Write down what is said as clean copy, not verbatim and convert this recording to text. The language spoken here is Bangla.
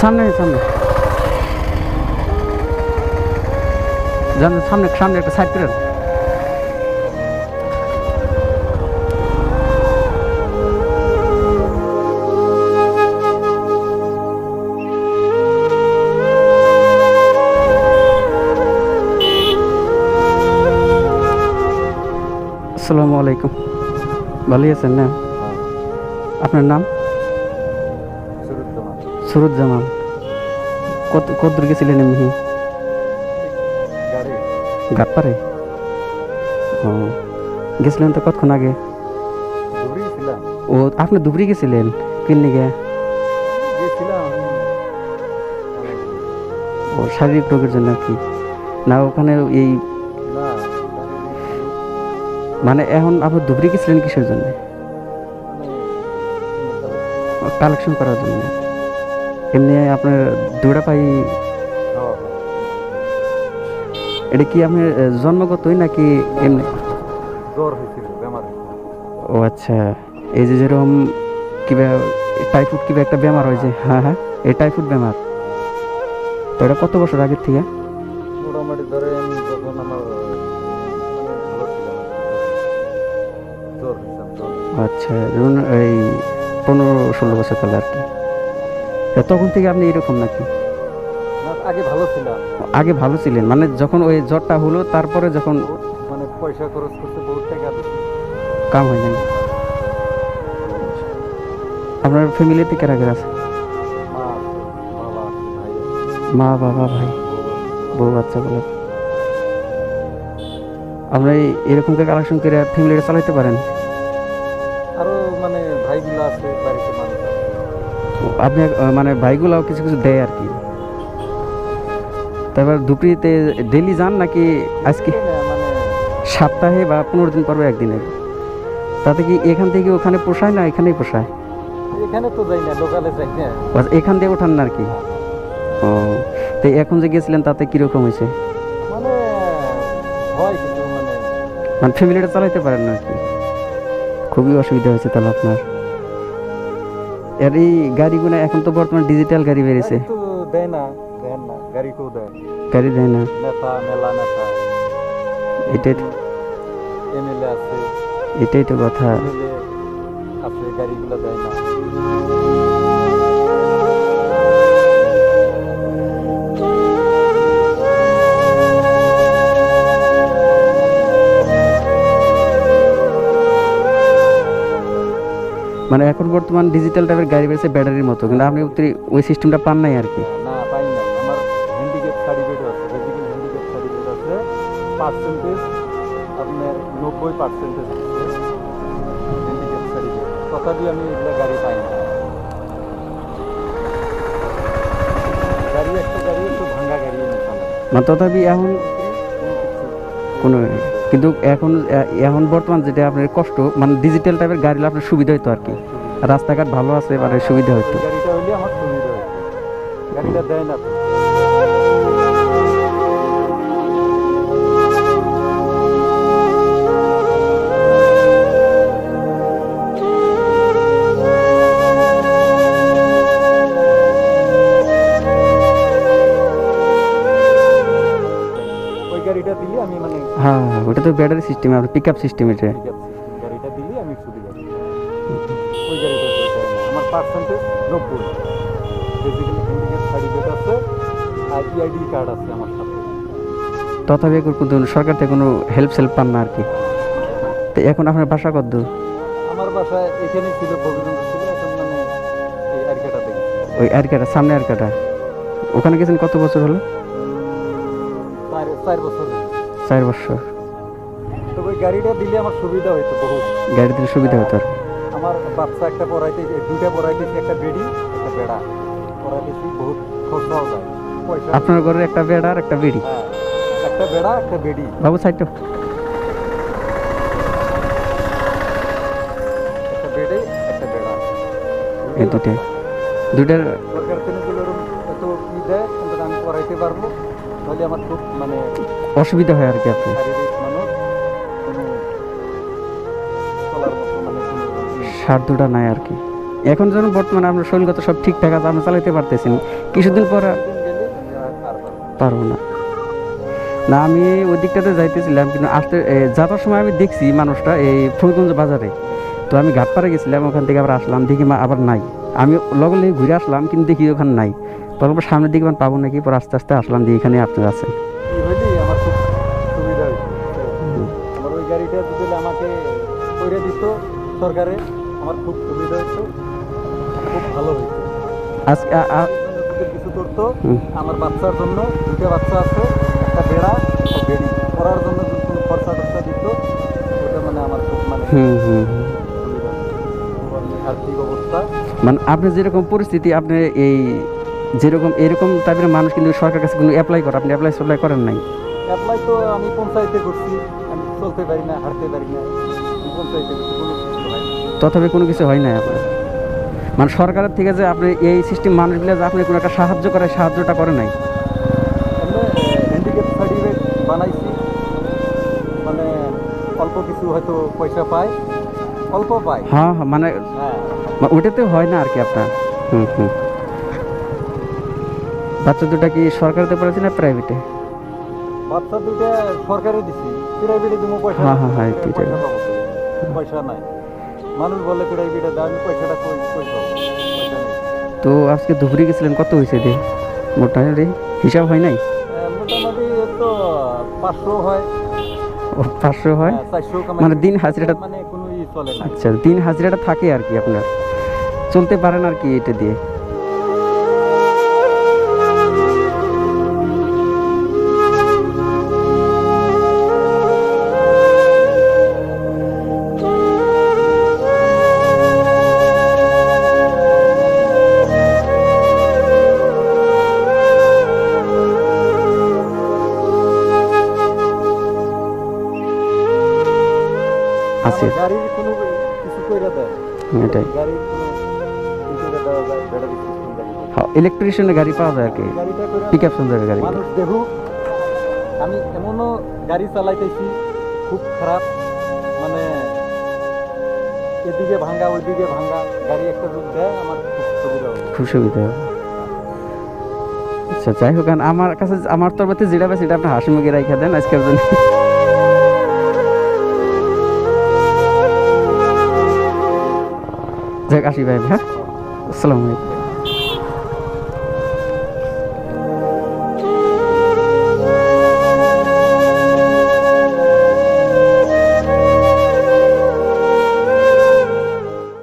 সামনে সামনে জান, সামনে সামনে একটা সাইড করেন। আসসালামু আলাইকুম, ভালোই আছেন না? আপনার নাম? সুরুজ্জামান। কত দূর গেছিলেন এমনি? ঘাটপাড়ে। ও, গেছিলেন তো কতক্ষণ আগে? ও, আপনি ধুবড়ি গেছিলেন ক্লিনিকে? ও, শারীরিক রোগের জন্য আর কি? না ওখানে এই মানে এখন আপনি ধুবড়ি গেছিলেন কিসের জন্য? কালেকশন করার জন্য? এমনি আপনার দুটা পাই এটা কি আপনার জন্মগতই নাকি এমনি? ও আচ্ছা, এই যে যেরকম কিবা টাইফয়েড কিবা একটা বেমার হয় যে, হ্যাঁ হ্যাঁ, এই টাইফয়েড বেমার, তো এটা কত বছর আগের থেকে? মোটামুটি ধরেন যখন আমার আচ্ছা, যেমন এই 15-16 বছর কাল আর কি। তখন থেকে আপনি এরকম নাকি? আগে ভালো ছিলাম। আগে ভালো ছিলেন মানে যখন ওই জ্বরটা হলো তারপরে যখন মানে পয়সা খরচ করতে বহুত টাকা কাম হয় নাই? আপনার ফ্যামিলিতে কারা কারা আছে? মা বাবা ভাই বউ বাচ্চা বলে আপনারা এরকম কালেকশন করে ফ্যামিলিটা চালাইতে পারেন? আরো মানে ভাইগুলো আছে বাড়িতে মানুষ। আপনি মানে ভাইগুলাও কিছু কিছু দেয় আর কি? তারপর দুপুরিতে ডেলি যান নাকি আজকে মানে সপ্তাহে বা 15 দিন পর একদিনে? তাতে কি এখান থেকে ওখানে পোষায় না এখানেই পোষায়? এখানে তো যাই না, লোকালে যাই না। এখান দিয়ে ওঠান না আর কি? ও, তো এখন যে গেছিলেন তাতে কিরকম হয়েছে? মানে হয় কিন্তু মানে মানে ফ্যামিলিটা চালাইতে পারেন না আর কি? খুবই অসুবিধা হয়েছে তাহলে আপনার। আর এই গাড়িগুলো এখন তো বর্তমানে ডিজিটাল গাড়ি বেরিয়েছে। তো দেয় না, দেন না গাড়ি কেউ দেয়, গাড়ি দেয় না? নেতা মেলা নেতা এটাই এমএলএ আছে, এটাই তো কথা। এমএলএ আছে, গাড়িগুলো দেয় না। মানে এখন বর্তমান ডিজিটাল টাইপের গাড়ি বেরিয়েছে ব্যাটারির মতো, কিন্তু আপনি ওই সিস্টেমটা পান নাই আর কি? না পাই না। আমার হ্যান্ডিক্যাপ সার্টিফিকেট আছে, বেসিক্যালি হ্যান্ডিক্যাপ সার্টিফিকেট আছে, পার্সেন্টেজ আপনার 90% আছে হ্যান্ডিক্যাপ সার্টিফিকেট। তথাপি আমি এগুলো গাড়ি পাই না। গাড়ি একটা গাড়ি একটু ভাঙা গাড়ি নিতাম মানে তথাপি এখন কোনো, কিন্তু এখন বর্তমান যেটা আপনার কষ্ট মানে ডিজিটাল টাইপের গাড়ি আপনার সুবিধা হইতো আর কি? রাস্তাঘাট ভালো আছে মানে সুবিধা হইতো। গাড়িটা হইলে আমার সুবিধা হইতো, গাড়িটা দেয় না তো। ওই গাড়িটা দিলে আমি মানে হ্যাঁ ওটা তো ব্যাটারি সিস্টেম, আপনার পিক আপ সিস্টেম এটা। গাড়িটা দিলে আমি সুবিধা পাই। ওই গাড়িটা দেয় না। আমার পার্সেন্টেজ 90, বেসিক্যালি হ্যান্ডিক্যাপ সার্টিফিকেট আছে আর ইআইডি কার্ড আছে আমার সাথে। তথাপি এখন কিন্তু সরকার থেকে কোনো হেল্প পান না আর কি? তো এখন আপনার বাসা কত দূর? আমার বাসায় এখানে ছিল, ববিগঞ্জ ছিল, এখন মানে এই আরকাটা থেকে। ওই আরকাটা, সামনে আরকাটা, ওখানে গেছেন কত বছর হলো? 4 বছর। 4 বছর। তো ওই গাড়িটা দিলে আমার সুবিধা হইতো বহুত। গাড়ি দিলে সুবিধা হতো আর? আমার বাচ্চা একটা পড়াইতে, দুইটা পড়াইতেছি, একটা বেডি একটা বেড়া পড়াইতেছি, বহুত খরচাও যায় পয়সা। আপনার ঘরে একটা বেড়া আর একটা বেড়ি? হ্যাঁ, একটা বেড়া একটা বেডি। বাবু সাইডটা, একটা বেডে একটা বেড়া, এই দুইটার সরকার থেকে এত কি দেয়, কিন্তু আমি পড়াইতে পারবো, তাহলে আমার খুব মানে অসুবিধা হয় আর কি? আপনি শারীরিক মানুষ কোনো চলার মতো মানে সার দুটা নাই আর কি? এখন যেন বর্তমানে আপনার শরীরগত সব ঠিকঠাক আছে, আপনি চালাইতে পারতেছেন, কিছুদিন পর আর গেলে আর পারবো না। পারবো না। না আমি ওই দিকটাতে যাইতেছিলাম, কিন্তু আসতে যাওয়ার সময় আমি দেখছি মানুষটা এই ফরিদগঞ্জ বাজারে। তো আমি ঘাটপাড়ে গেছিলাম, ওখান থেকে আবার আসলাম, দেখি আবার নাই। আমি লগে লগে ঘুরে আসলাম, কিন্তু দেখি ওখানে নাই। তারপর সামনের দিকে আমি পাবো নাকি, পর আস্তে আস্তে আসলাম, দিয়ে এখানে আপনার আছে। কি হইলি আমার খুব সুবিধা হইতো। আমার ওই গাড়িটা যদি আমাকে করে দিত সরকারে, আমার খুব সুবিধা হইতো, খুব ভালো হইতো। আজকে যদি কিছু করতো, হুম। আমার বাচ্চার জন্য, দুটো বাচ্চা আছে, একটা বেড়া একটা বেড়ি করার জন্য যদি কোনো খরচা টরচা দিত, ওটা মানে আমার খুব মানে হুম হুম হুম। সুবিধা হতো। আর্থিক অবস্থা মানে আপনি যেরকম পরিস্থিতি, আপনি এই যেরকম এরকম টাইপের মানুষ কিন্তু সরকার কাছে কোনো অ্যাপ্লাই করে, আপনি অ্যাপ্লাই করেন নাই। অ্যাপ্লাই তো আমি পঞ্চায়েতে করছি, আমি চলতে পারি না, হাঁটতে পারি না, আমি পঞ্চায়েতে করছি, কোনো কিছু হয় না। তথাপি কোনো কিছু হয় নাই আপনার, মানে সরকারের থেকে যে আপনি এই সিস্টেম মানুষগুলো যে আপনি কোনো একটা সাহায্য করে, সাহায্যটা করে নাই। হ্যান্ডিক্যাপ সার্টিফিকেট বানাইছি, মানে অল্প কিছু হয়তো পয়সা পায়, অল্প পায়। হ্যাঁ হ্যাঁ, মানে হ্যাঁ, ওটাতে হয় না আর কি আপনার। হুম হুম। বাচ্চা দুটা কি সরকারিতে পড়েছে না প্রাইভেটে? বাচ্চা দুইটা সরকারে দিছি, প্রাইভেটে দিব পয়সা হ্যাঁ, দিছি, হ্যাঁ, হ্যাঁ, পয়সা দুইটাই। পাবো কই? পয়সা নাই। মানুষ বলে প্রাইভেটে দেয়, আমি পয়সাটা কই কই পাবো? পয়সা নেই। তো আজকে দুপুরে গেছিলেন, কত হয়েছে দিয়ে মোটামুটি হিসাব হয় নাই? মোটামুটি তো 500 হয়, ও 500 হয়, 400 মানে দিন হাজিরাটা, মানে কোনো চলে না। আচ্ছা দিন হাজিরাটা থাকে আর কি, আপনার চলতে পারেন আর কি এটা দিয়ে। আছে আবার গাড়ির কোনো কিছু কইরা দেয়, এটাই। গাড়ির কোনো কিছু করে দেওয়া যায়, ব্যাটারি সিস্টেম গাড়ি। হ্যাঁ, ইলেকট্রিশিয়ানের গাড়ি পাওয়া যায় আর কি, গাড়িটা করে পিক আপ সঞ্জয়ের গাড়ি। মানুষ দেখুক। আমি এমনও গাড়ি চালাইতেছি খুব খারাপ, মানে এদিকে ভাঙ্গা ওইদিকে ভাঙ্গা, গাড়ি একটা রূপ দেয়, আমার খুব সুবিধা হবে। খুব সুবিধা হবে। আচ্ছা যাই হোক, আমার কাছে আমার তরফে যেটা পাই সেটা আপনি হাসি মুখে রাইখা দেন আজকের জন্য। যাক আসি ভাই, হ্যাঁ, আসসালামু আলাইকুম।